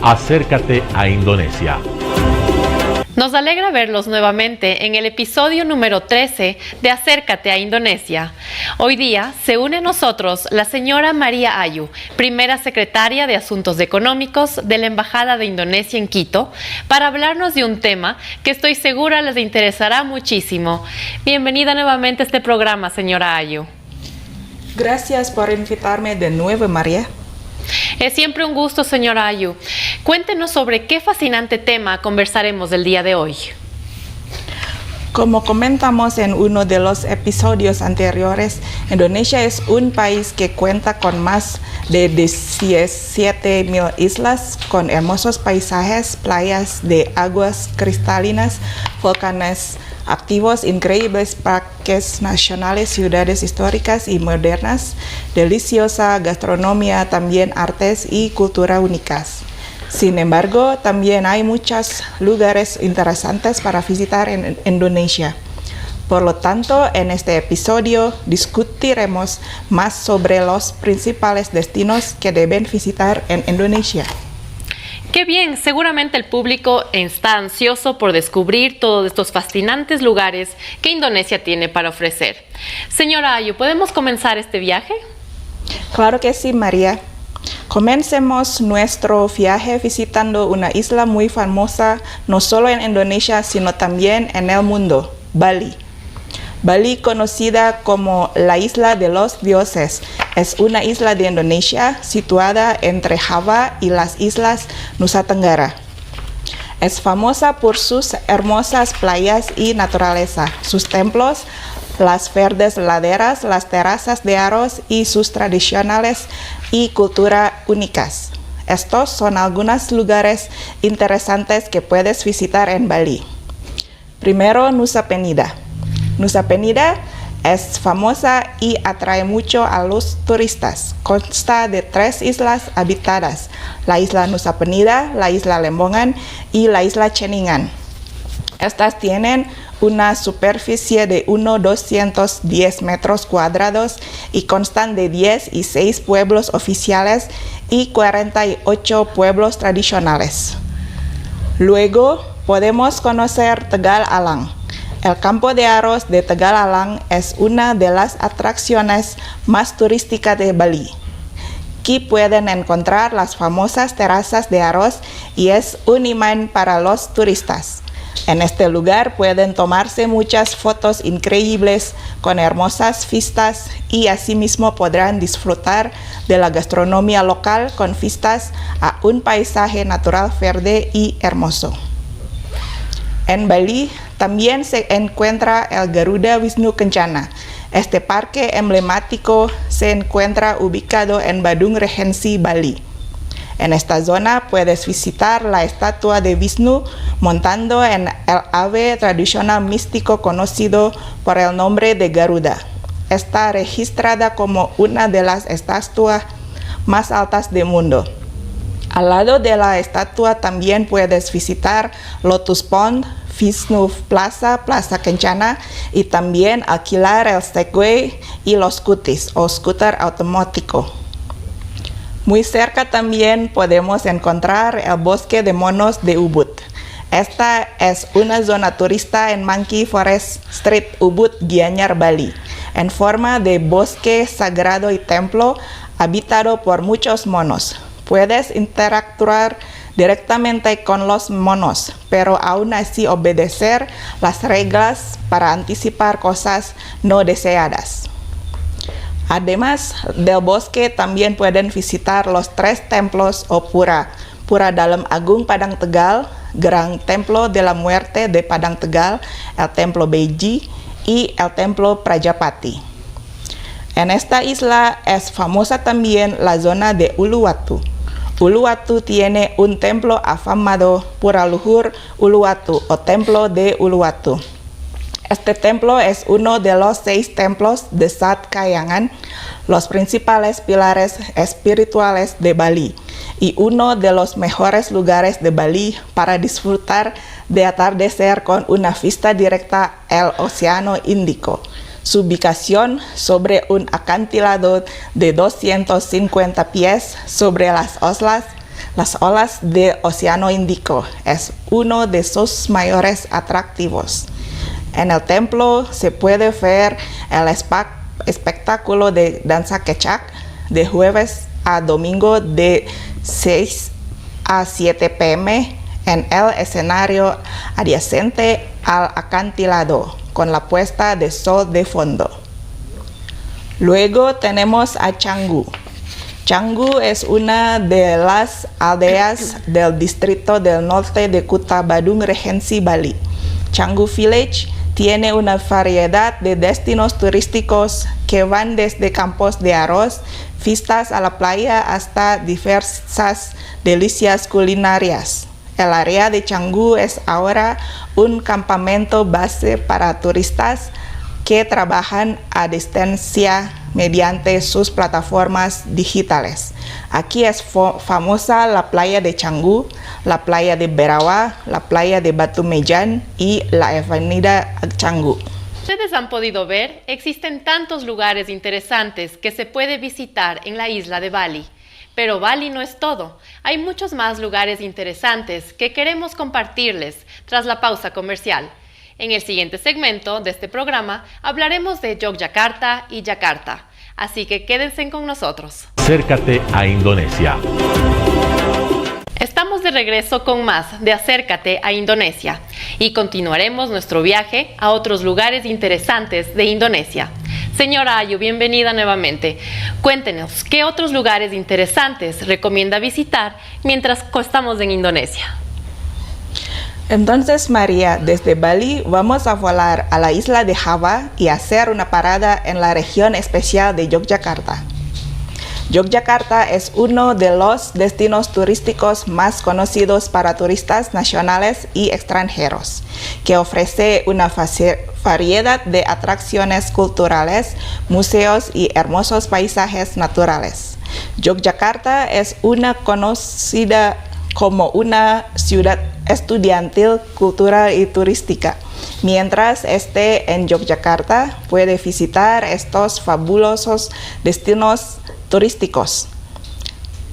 Acércate a Indonesia. Nos alegra verlos nuevamente en el episodio número 13 de Acércate a Indonesia. Hoy día se une a nosotros la señora María Ayu, primera secretaria de Asuntos Económicos de la Embajada de Indonesia en Quito, para hablarnos de un tema que estoy segura les interesará muchísimo. Bienvenida nuevamente a este programa, señora Ayu. Gracias por invitarme de nuevo, María. Es siempre un gusto, señora Ayu. Cuéntenos sobre qué fascinante tema conversaremos el día de hoy. Como comentamos en uno de los episodios anteriores, Indonesia es un país que cuenta con más de 17,000 islas, con hermosos paisajes, playas de aguas cristalinas, volcanes activos, increíbles parques nacionales, ciudades históricas y modernas, deliciosa gastronomía, también artes y cultura únicas. Sin embargo, también hay muchos lugares interesantes para visitar en Indonesia. Por lo tanto, en este episodio discutiremos más sobre los principales destinos que deben visitar en Indonesia. ¡Qué bien! Seguramente el público está ansioso por descubrir todos estos fascinantes lugares que Indonesia tiene para ofrecer. Señora Ayu, ¿podemos comenzar este viaje? Claro que sí, María. Comencemos nuestro viaje visitando una isla muy famosa, no solo en Indonesia, sino también en el mundo, Bali. Bali, conocida como la Isla de los Dioses, es una isla de Indonesia situada entre Java y las islas Nusa Tenggara. Es famosa por sus hermosas playas y naturaleza, sus templos, las verdes laderas, las terrazas de arroz y sus tradicionales y cultura únicas. Estos son algunos lugares interesantes que puedes visitar en Bali. Primero, Nusa Penida. Nusa Penida es famosa y atrae mucho a los turistas. Consta de 3 islas habitadas: la isla Nusa Penida, la isla Lembongan y la isla Ceningan. Estas tienen una superficie de 210 metros cuadrados y constan de 10 y 6 pueblos oficiales y 48 pueblos tradicionales. Luego podemos conocer Tegal Alang. El campo de arroz de Tegal Alang es una de las atracciones más turísticas de Bali. Aquí pueden encontrar las famosas terrazas de arroz y es un imán para los turistas. En este lugar pueden tomarse muchas fotos increíbles con hermosas vistas y asimismo podrán disfrutar de la gastronomía local con vistas a un paisaje natural verde y hermoso. En Bali también se encuentra el Garuda Wisnu Kencana. Este parque emblemático se encuentra ubicado en Badung Regency, Bali. En esta zona puedes visitar la estatua de Wisnu montando en el ave tradicional místico conocido por el nombre de Garuda. Está registrada como una de las estatuas más altas del mundo. Al lado de la estatua también puedes visitar Lotus Pond, Wisnu Plaza, Plaza Kencana y también alquilar el Segway y los scooters o scooter automático. Muy cerca también podemos encontrar el bosque de monos de Ubud. Esta es una zona turista en Monkey Forest Street, Ubud, Gianyar, Bali, en forma de bosque sagrado y templo habitado por muchos monos. Puedes interactuar directamente con los monos, pero aún así obedecer las reglas para anticipar cosas no deseadas. Además del bosque, también pueden visitar los 3 templos o pura: Pura Dalam Agung Padang Tegal, Gran Templo de la Muerte de Padang Tegal, el Templo Beji y el Templo Prajapati. En esta isla es famosa también la zona de Uluwatu. Uluwatu tiene un templo afamado, Pura Luhur Uluwatu o Templo de Uluwatu. Este templo es uno de los 6 templos de Sat Kayangan, los principales pilares espirituales de Bali, y uno de los mejores lugares de Bali para disfrutar de atardecer con una vista directa al Océano Índico. Su ubicación sobre un acantilado de 250 pies sobre las Las olas del Océano Índico es uno de sus mayores atractivos. En el templo se puede ver el espectáculo de danza quechua de jueves a domingo de 6 a 7 p.m. en el escenario adyacente al acantilado, con la puesta de sol de fondo. Luego tenemos a Canggu. Canggu es una de las aldeas del distrito del norte de Kuta Badung, Regency, Bali. Canggu Village tiene una variedad de destinos turísticos que van desde campos de arroz, vistas a la playa, hasta diversas delicias culinarias. El área de Canggu es ahora un campamento base para turistas que trabajan a distancia mediante sus plataformas digitales. Aquí es famosa la playa de Canggu, la playa de Berawa, la playa de Batu Mejan y la avenida Canggu. Ustedes han podido ver, existen tantos lugares interesantes que se puede visitar en la isla de Bali. Pero Bali no es todo. Hay muchos más lugares interesantes que queremos compartirles tras la pausa comercial. En el siguiente segmento de este programa hablaremos de Yogyakarta y Yakarta. Así que quédense con nosotros. Acércate a Indonesia. Estamos de regreso con más de Acércate a Indonesia y continuaremos nuestro viaje a otros lugares interesantes de Indonesia. Señora Ayu, bienvenida nuevamente. Cuéntenos, ¿qué otros lugares interesantes recomienda visitar mientras estamos en Indonesia? Entonces, María, desde Bali vamos a volar a la isla de Java y hacer una parada en la región especial de Yogyakarta. Yogyakarta es uno de los destinos turísticos más conocidos para turistas nacionales y extranjeros, que ofrece una variedad de atracciones culturales, museos y hermosos paisajes naturales. Yogyakarta es conocida como una ciudad estudiantil, cultural y turística. Mientras esté en Yogyakarta, puede visitar estos fabulosos destinos turísticos.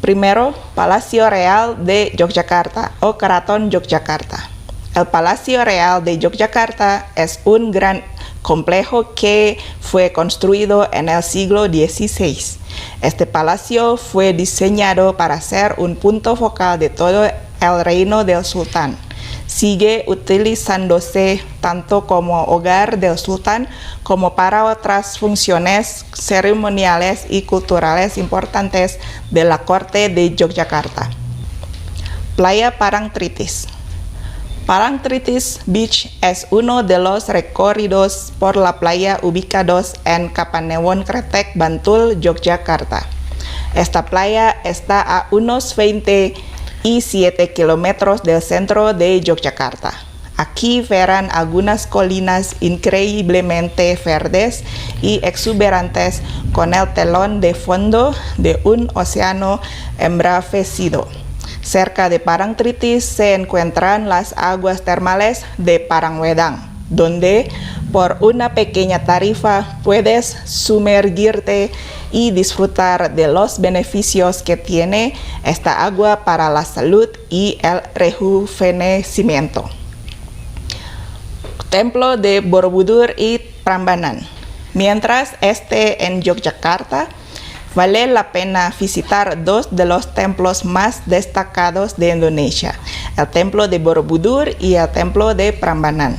Primero, Palacio Real de Yogyakarta o Keraton Yogyakarta. El Palacio Real de Yogyakarta es un gran complejo que fue construido en el siglo XVI. Este palacio fue diseñado para ser un punto focal de todo el reino del sultán. Sigue utilizándose tanto como hogar del sultán como para otras funciones ceremoniales y culturales importantes de la corte de Yogyakarta. Playa Parangtritis. Parangtritis Beach es uno de los recorridos por la playa ubicados en Kapanewon Kretek, Bantul, Yogyakarta. Esta playa está a unos 27 kilómetros del centro de Yogyakarta. Aquí verán algunas colinas increíblemente verdes y exuberantes con el telón de fondo de un océano embravecido. Cerca de Parangtritis se encuentran las aguas termales de Parangwedang, donde por una pequeña tarifa puedes sumergirte y disfrutar de los beneficios que tiene esta agua para la salud y el rejuvenecimiento. Templo de Borobudur y Prambanan. Mientras esté en Yogyakarta, vale la pena visitar dos de los templos más destacados de Indonesia, el Templo de Borobudur y el Templo de Prambanan.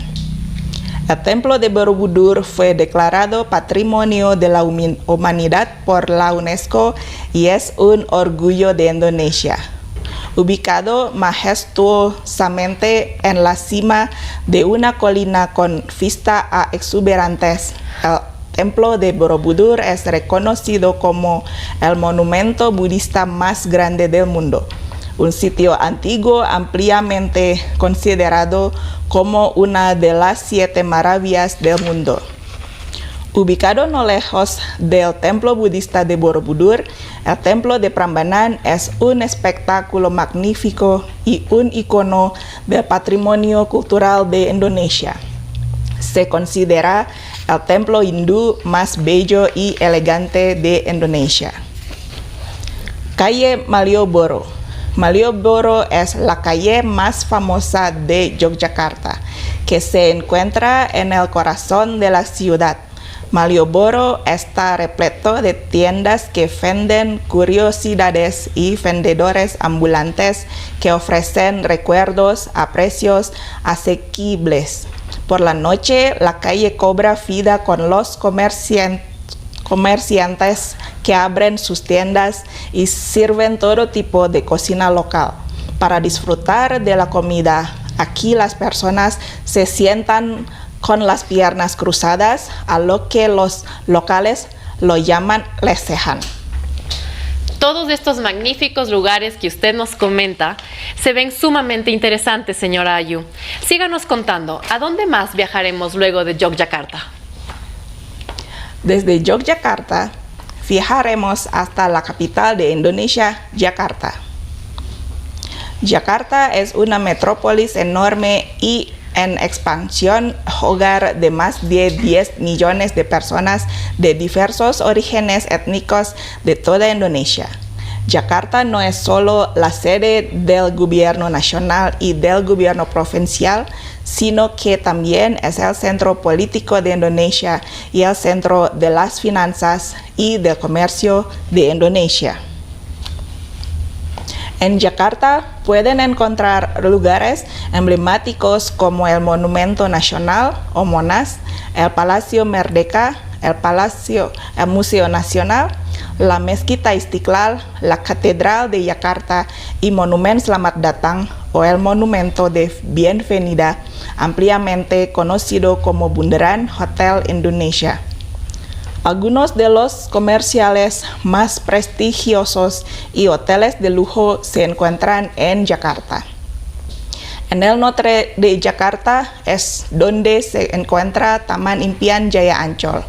El Templo de Borobudur fue declarado Patrimonio de la Humanidad por la UNESCO y es un orgullo de Indonesia. Ubicado majestuosamente en la cima de una colina con vista a exuberantes, el Templo de Borobudur es reconocido como el monumento budista más grande del mundo, un sitio antiguo ampliamente considerado como una de las 7 maravillas del mundo. Ubicado no lejos del templo budista de Borobudur, el templo de Prambanan es un espectáculo magnífico y un icono del patrimonio cultural de Indonesia. Se considera el templo hindú más bello y elegante de Indonesia. Calle Malioboro. Malioboro es la calle más famosa de Yogyakarta, que se encuentra en el corazón de la ciudad. Malioboro está repleto de tiendas que venden curiosidades y vendedores ambulantes que ofrecen recuerdos a precios asequibles. Por la noche, la calle cobra vida con los comerciantes que abren sus tiendas y sirven todo tipo de cocina local. Para disfrutar de la comida, aquí las personas se sientan con las piernas cruzadas, a lo que los locales lo llaman lesehan. Todos estos magníficos lugares que usted nos comenta se ven sumamente interesantes, señora Ayu. Síganos contando, ¿a dónde más viajaremos luego de Yogyakarta? Desde Yogyakarta viajaremos hasta la capital de Indonesia, Yakarta. Yakarta es una metrópolis enorme y en expansión, hogar de más de 10 millones de personas de diversos orígenes étnicos de toda Indonesia. Yakarta no es solo la sede del gobierno nacional y del gobierno provincial, sino que también es el centro político de Indonesia y el centro de las finanzas y del comercio de Indonesia. En Yakarta pueden encontrar lugares emblemáticos como el Monumento Nasional o Monas, el Palacio Merdeka, el Museo Nasional, la Mezquita Istiqlal, la Catedral de Yakarta y Monumen Selamat Datang o el Monumento de Bienvenida, ampliamente conocido como Bundaran Hotel Indonesia. Algunos de los comerciales más prestigiosos y hoteles de lujo se encuentran en Yakarta. En el norte de Yakarta es donde se encuentra Taman Impian Jaya Ancol.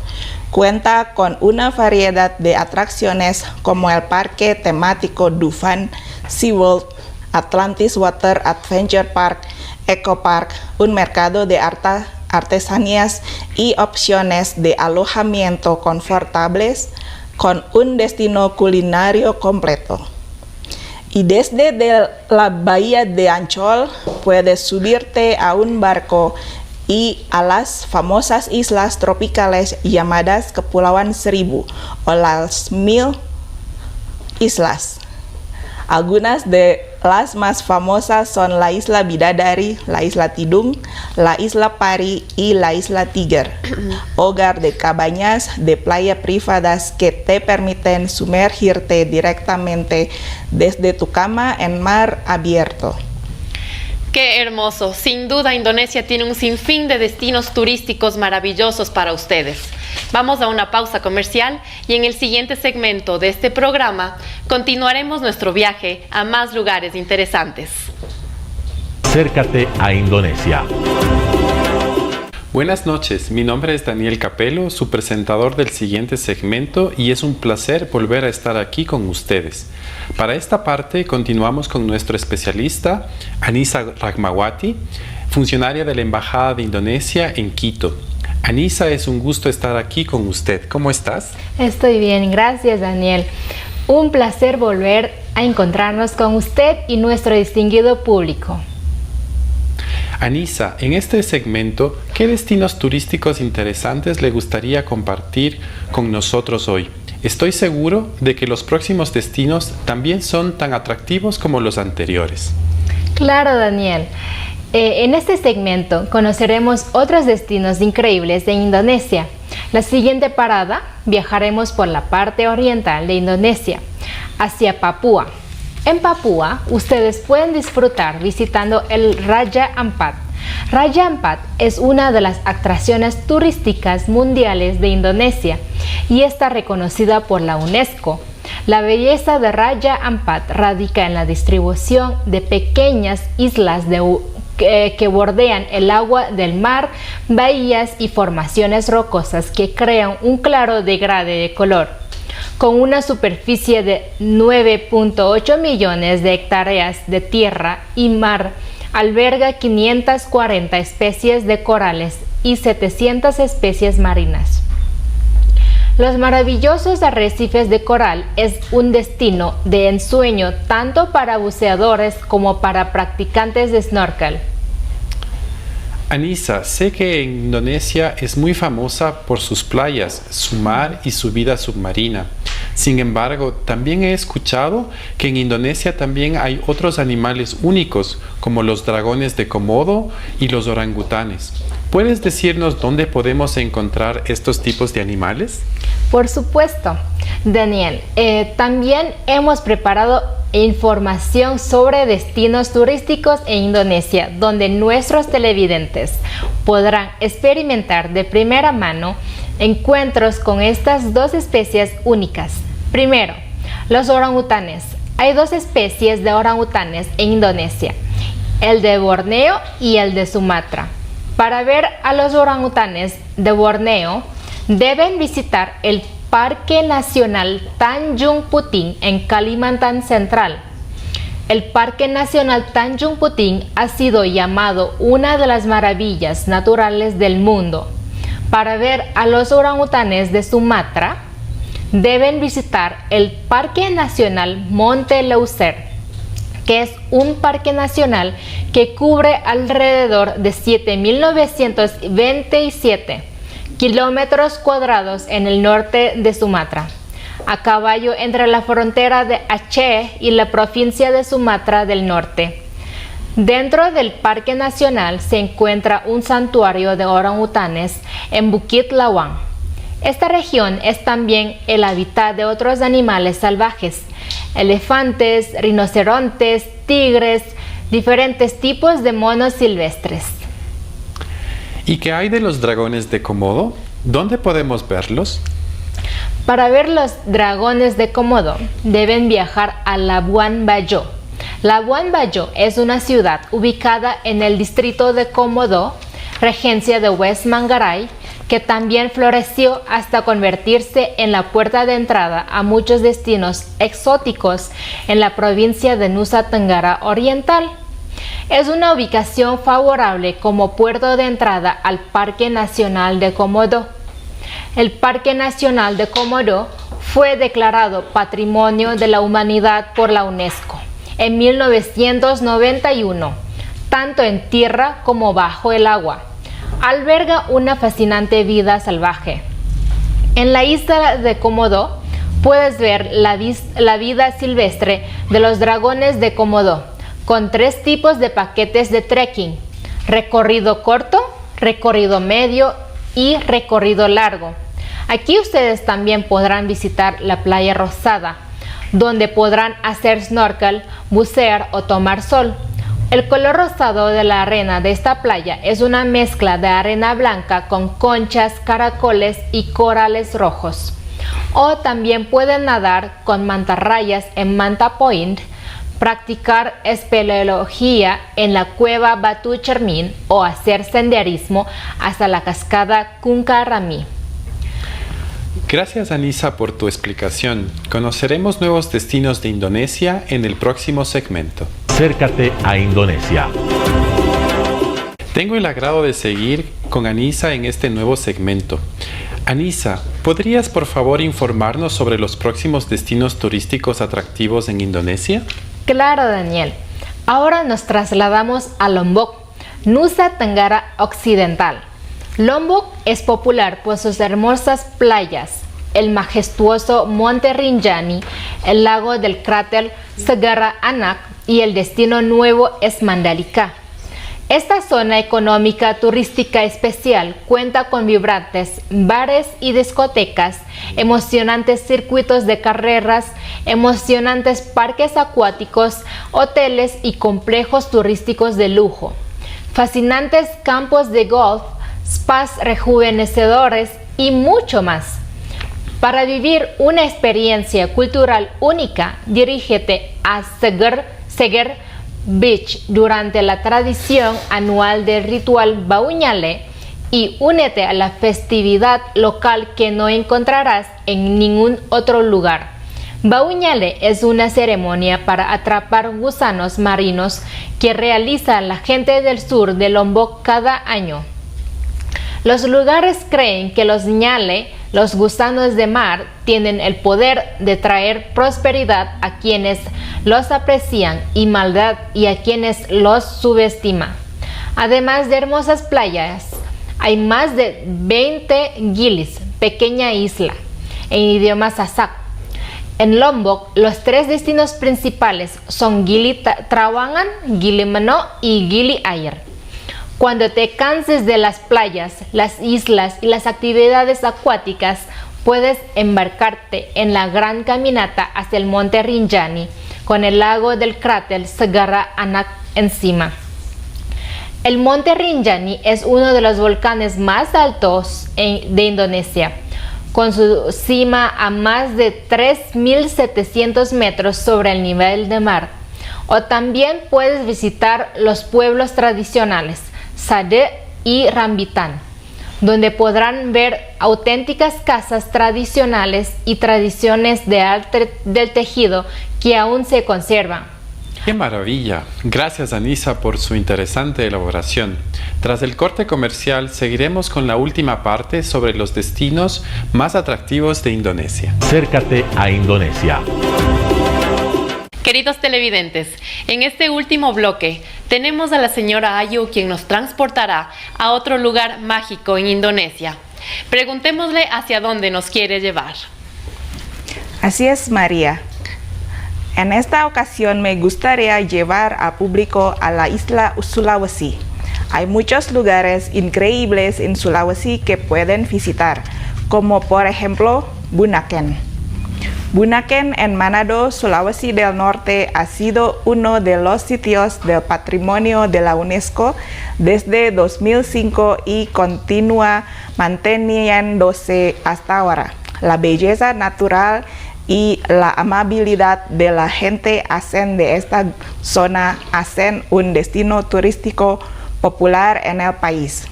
Cuenta con una variedad de atracciones como el parque temático Dufan, SeaWorld, Atlantis Water Adventure Park, Eco Park, un mercado de artesanías y opciones de alojamiento confortables con un destino culinario completo. Y desde la bahía de Ancol puedes subirte a un barco y a las famosas islas tropicales llamadas Kepulauan Seribu o las 1000 islas. Algunas de las más famosas son la isla Bidadari, la isla Tidung, la isla Pari y la isla Tiger, hogar de cabañas de playa privadas que te permiten sumergirte directamente desde tu cama en mar abierto. ¡Qué hermoso! Sin duda, Indonesia tiene un sinfín de destinos turísticos maravillosos para ustedes. Vamos a una pausa comercial y en el siguiente segmento de este programa continuaremos nuestro viaje a más lugares interesantes. Acércate a Indonesia. Buenas noches, mi nombre es Daniel Capello, su presentador del siguiente segmento, y es un placer volver a estar aquí con ustedes. Para esta parte continuamos con nuestro especialista, Anissa Rahmawati, funcionaria de la Embajada de Indonesia en Quito. Anissa, es un gusto estar aquí con usted. ¿Cómo estás? Estoy bien, gracias Daniel. Un placer volver a encontrarnos con usted y nuestro distinguido público. Anissa, en este segmento, ¿qué destinos turísticos interesantes le gustaría compartir con nosotros hoy? Estoy seguro de que los próximos destinos también son tan atractivos como los anteriores. Claro, Daniel. En este segmento conoceremos otros destinos increíbles de Indonesia. La siguiente parada, viajaremos por la parte oriental de Indonesia, hacia Papúa. En Papúa, ustedes pueden disfrutar visitando el Raja Ampat. Raja Ampat es una de las atracciones turísticas mundiales de Indonesia y está reconocida por la UNESCO. La belleza de Raja Ampat radica en la distribución de pequeñas islas que bordean el agua del mar, bahías y formaciones rocosas que crean un claro degradé de color. Con una superficie de 9.8 millones de hectáreas de tierra y mar, alberga 540 especies de corales y 700 especies marinas. Los maravillosos arrecifes de coral es un destino de ensueño tanto para buceadores como para practicantes de snorkel. Anissa, sé que Indonesia es muy famosa por sus playas, su mar y su vida submarina. Sin embargo, también he escuchado que en Indonesia también hay otros animales únicos, como los dragones de Komodo y los orangutanes. ¿Puedes decirnos dónde podemos encontrar estos tipos de animales? Por supuesto, Daniel. También hemos preparado información sobre destinos turísticos en Indonesia, donde nuestros televidentes podrán experimentar de primera mano encuentros con estas dos especies únicas. Primero, los orangutanes. Hay dos especies de orangutanes en Indonesia, el de Borneo y el de Sumatra. Para ver a los orangutanes de Borneo, deben visitar el Parque Nacional Tanjung Puting en Kalimantan Central. El Parque Nacional Tanjung Puting ha sido llamado una de las maravillas naturales del mundo. Para ver a los orangutanes de Sumatra, deben visitar el Parque Nacional Monte Leuser, que es un parque nacional que cubre alrededor de 7.927 kilómetros cuadrados en el norte de Sumatra, a caballo entre la frontera de Aceh y la provincia de Sumatra del Norte. Dentro del parque nacional se encuentra un santuario de orangutanes en Bukit Lawang. Esta región es también el hábitat de otros animales salvajes, elefantes, rinocerontes, tigres, diferentes tipos de monos silvestres. ¿Y qué hay de los dragones de Komodo? ¿Dónde podemos verlos? Para ver los dragones de Komodo, deben viajar a Labuan Bajo. Labuan Bajo es una ciudad ubicada en el distrito de Komodo, regencia de West Manggarai, que también floreció hasta convertirse en la puerta de entrada a muchos destinos exóticos en la provincia de Nusa Tenggara Oriental. Es una ubicación favorable como puerto de entrada al Parque Nacional de Komodo. El Parque Nacional de Komodo fue declarado Patrimonio de la Humanidad por la UNESCO en 1991, tanto en tierra como bajo el agua. Alberga una fascinante vida salvaje. En la isla de Komodo puedes ver la vida silvestre de los dragones de Komodo, con 3 tipos de paquetes de trekking: recorrido corto, recorrido medio y recorrido largo. Aquí ustedes también podrán visitar la playa Rosada, donde podrán hacer snorkel, bucear o tomar sol. El color rosado de la arena de esta playa es una mezcla de arena blanca con conchas, caracoles y corales rojos. O también pueden nadar con mantarrayas en Manta Point, practicar espeleología en la cueva Batu Cermin o hacer senderismo hasta la cascada Kunka Rami. Gracias, Anissa, por tu explicación. Conoceremos nuevos destinos de Indonesia en el próximo segmento. Acércate a Indonesia. Tengo el agrado de seguir con Anissa en este nuevo segmento. Anissa, ¿podrías por favor informarnos sobre los próximos destinos turísticos atractivos en Indonesia? Claro, Daniel. Ahora nos trasladamos a Lombok, Nusa Tenggara Occidental. Lombok es popular por sus hermosas playas, el majestuoso Monte Rinjani, el lago del cráter Segara Anak y el destino nuevo es Mandalika. Esta zona económica turística especial cuenta con vibrantes bares y discotecas, emocionantes circuitos de carreras, emocionantes parques acuáticos, hoteles y complejos turísticos de lujo, fascinantes campos de golf, spas rejuvenecedores y mucho más. Para vivir una experiencia cultural única, dirígete a Seger Beach durante la tradición anual del ritual Bauñale y únete a la festividad local que no encontrarás en ningún otro lugar. Bauñale es una ceremonia para atrapar gusanos marinos que realiza la gente del sur de Lombok cada año. Los lugares creen que los ñale Los gusanos de mar tienen el poder de traer prosperidad a quienes los aprecian y maldad y a quienes los subestiman. Además de hermosas playas, hay más de 20 gilis, pequeña isla, en idioma sasak. En Lombok, los 3 destinos principales son Gili Trawangan, Gili Mano y Gili Air. Cuando te canses de las playas, las islas y las actividades acuáticas, puedes embarcarte en la gran caminata hacia el monte Rinjani, con el lago del cráter Segara Anak encima. El monte Rinjani es uno de los volcanes más altos de Indonesia, con su cima a más de 3.700 metros sobre el nivel del mar. O también puedes visitar los pueblos tradicionales, Sade y Rambitan, donde podrán ver auténticas casas tradicionales y tradiciones del tejido que aún se conservan. ¡Qué maravilla! Gracias, Anissa, por su interesante elaboración. Tras el corte comercial, seguiremos con la última parte sobre los destinos más atractivos de Indonesia. Acércate a Indonesia. Queridos televidentes, en este último bloque tenemos a la señora Ayu, quien nos transportará a otro lugar mágico en Indonesia. Preguntémosle hacia dónde nos quiere llevar. Así es, María. En esta ocasión me gustaría llevar al público a la isla Sulawesi. Hay muchos lugares increíbles en Sulawesi que pueden visitar, como por ejemplo Bunaken. Bunaken en Manado, Sulawesi del Norte, ha sido uno de los sitios del patrimonio de la UNESCO desde 2005 y continúa manteniéndose hasta ahora. La belleza natural y la amabilidad de la gente hacen de esta zona un destino turístico popular en el país.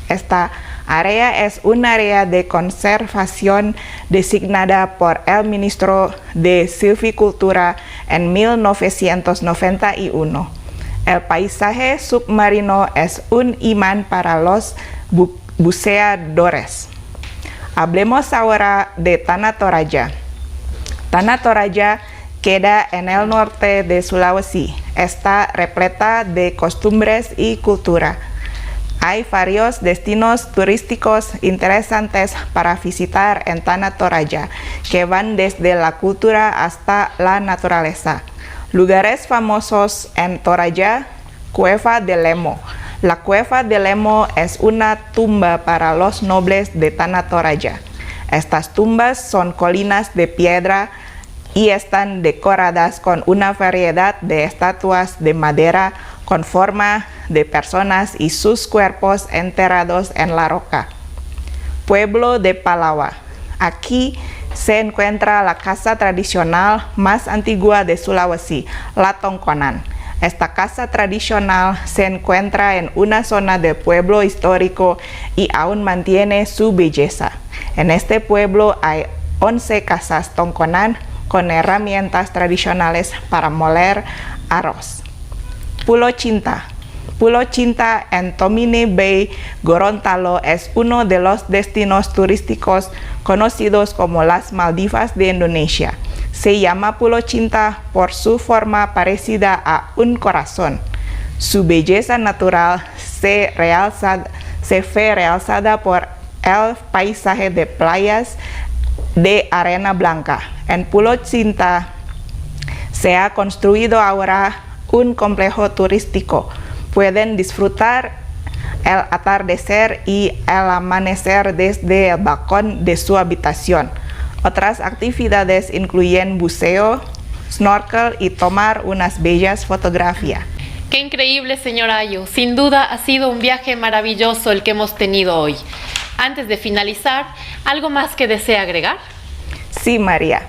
Esta área es un área de conservación designada por el ministro de Silvicultura en 1991. El paisaje submarino es un imán para los buceadores. Hablemos ahora de Tanah Toraja. Tanah Toraja queda en el norte de Sulawesi. Está repleta de costumbres y cultura. Hay varios destinos turísticos interesantes para visitar en Tanah Toraja, que van desde la cultura hasta la naturaleza. Lugares famosos en Toraja: Cueva de Lemo. La Cueva de Lemo es una tumba para los nobles de Tanah Toraja. Estas tumbas son colinas de piedra y están decoradas con una variedad de estatuas de madera con forma de personas y sus cuerpos enterrados en la roca. Pueblo de Palawa. Aquí se encuentra la casa tradicional más antigua de Sulawesi, la Tongkonan. Esta casa tradicional se encuentra en una zona del pueblo histórico y aún mantiene su belleza. En este pueblo hay 11 casas Tongkonan con herramientas tradicionales para moler arroz. Pulau Cinta. Pulau Cinta en Tomine Bay, Gorontalo, es uno de los destinos turísticos conocidos como las Maldivas de Indonesia. Se llama Pulau Cinta por su forma parecida a un corazón. Su belleza natural se ve realzada por el paisaje de playas de arena blanca. En Pulau Cinta se ha construido ahora un complejo turístico. Pueden disfrutar el atardecer y el amanecer desde el balcón de su habitación. Otras actividades incluyen buceo, snorkel y tomar unas bellas fotografías. ¡Qué increíble, señora Ayu! Sin duda ha sido un viaje maravilloso el que hemos tenido hoy. Antes de finalizar, ¿algo más que desea agregar? Sí, María.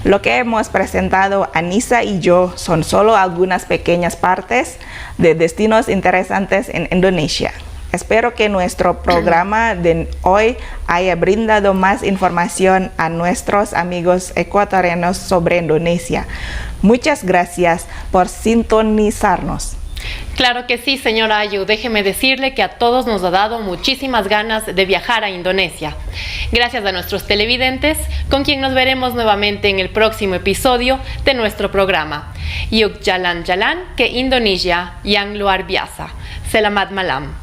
Lo que hemos presentado Anissa y yo son solo algunas pequeñas partes de destinos interesantes en Indonesia. Espero que nuestro programa de hoy haya brindado más información a nuestros amigos ecuatorianos sobre Indonesia. Muchas gracias por sintonizarnos. Claro que sí, señora Ayu. Déjeme decirle que a todos nos ha dado muchísimas ganas de viajar a Indonesia. Gracias a nuestros televidentes, con quien nos veremos nuevamente en el próximo episodio de nuestro programa. Yuk Jalan Jalan ke Indonesia yang luar biasa. Selamat malam.